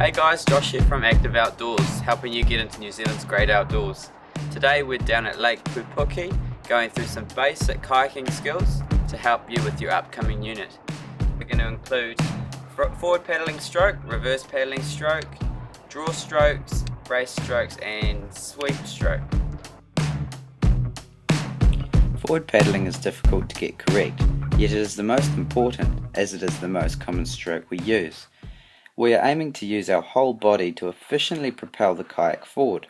Hey guys, Josh here from Active Outdoors, helping you get into New Zealand's great outdoors. Today we're down at Lake Pupuki, going through some basic kayaking skills to help you with your upcoming unit. We're going to include forward paddling stroke, reverse paddling stroke, draw strokes, brace strokes and sweep stroke. Forward paddling is difficult to get correct, yet it is the most important as it is the most common stroke we use. We are aiming to use our whole body to efficiently propel the kayak forward.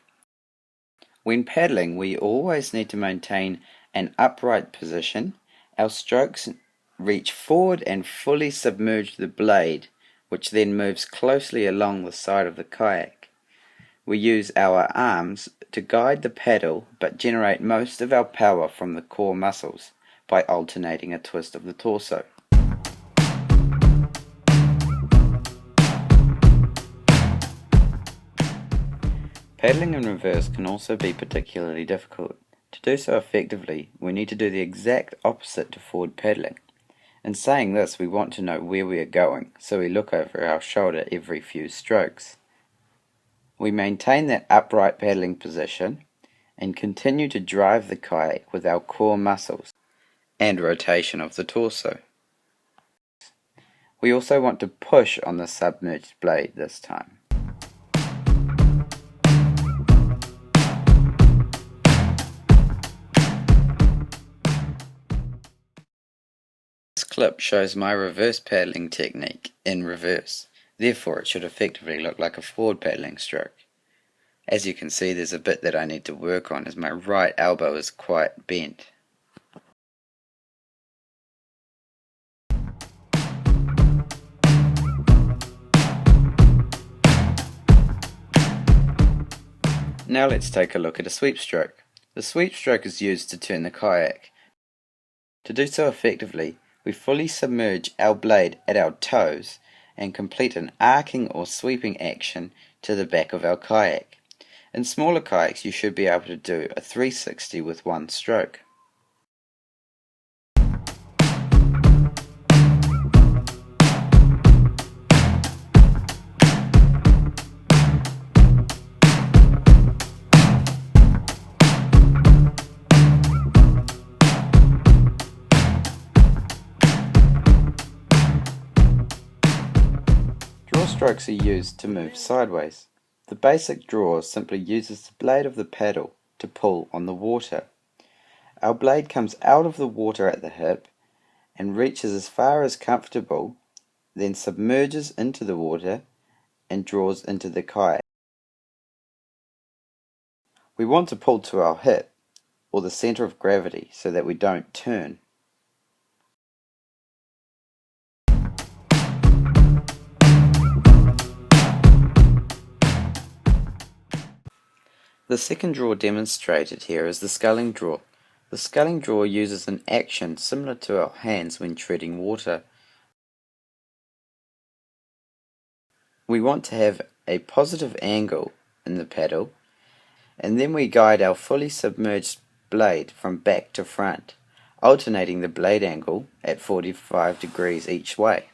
When paddling, we always need to maintain an upright position. Our strokes reach forward and fully submerge the blade, which then moves closely along the side of the kayak. We use our arms to guide the paddle but generate most of our power from the core muscles by alternating a twist of the torso. Paddling in reverse can also be particularly difficult. To do so effectively, we need to do the exact opposite to forward paddling. In saying this, we want to know where we are going, so we look over our shoulder every few strokes. We maintain that upright paddling position and continue to drive the kayak with our core muscles and rotation of the torso. We also want to push on the submerged blade this time. This clip shows my reverse paddling technique in reverse, therefore it should effectively look like a forward paddling stroke. As you can see, there's a bit that I need to work on as my right elbow is quite bent. Now let's take a look at a sweep stroke. The sweep stroke is used to turn the kayak. To do so effectively, we fully submerge our blade at our toes and complete an arcing or sweeping action to the back of our kayak. In smaller kayaks you should be able to do a 360 with one stroke. Draw strokes are used to move sideways. The basic draw simply uses the blade of the paddle to pull on the water. Our blade comes out of the water at the hip and reaches as far as comfortable, then submerges into the water and draws into the kayak. We want to pull to our hip or the center of gravity so that we don't turn. The second draw demonstrated here is the sculling draw. The sculling draw uses an action similar to our hands when treading water. We want to have a positive angle in the paddle, and then we guide our fully submerged blade from back to front, alternating the blade angle at 45 degrees each way.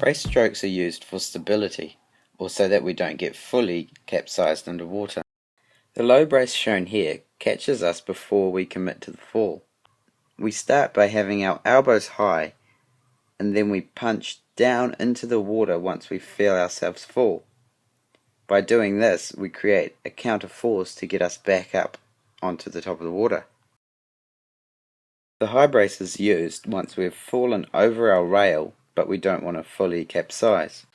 Brace strokes are used for stability, or so that we don't get fully capsized underwater. The low brace shown here catches us before we commit to the fall. We start by having our elbows high, and then we punch down into the water once we feel ourselves fall. By doing this, we create a counter force to get us back up onto the top of the water. The high brace is used once we've fallen over our rail but we don't want to fully capsize.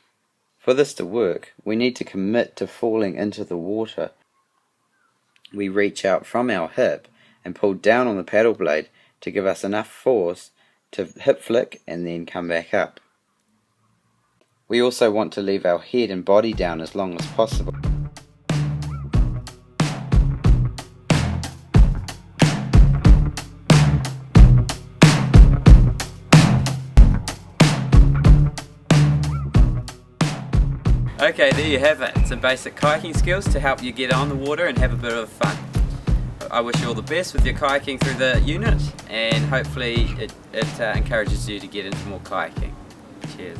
For this to work, we need to commit to falling into the water. We reach out from our hip and pull down on the paddle blade to give us enough force to hip flick and then come back up. We also want to leave our head and body down as long as possible. Okay, there you have it. Some basic kayaking skills to help you get on the water and have a bit of fun. I wish you all the best with your kayaking through the unit, and hopefully it encourages you to get into more kayaking. Cheers.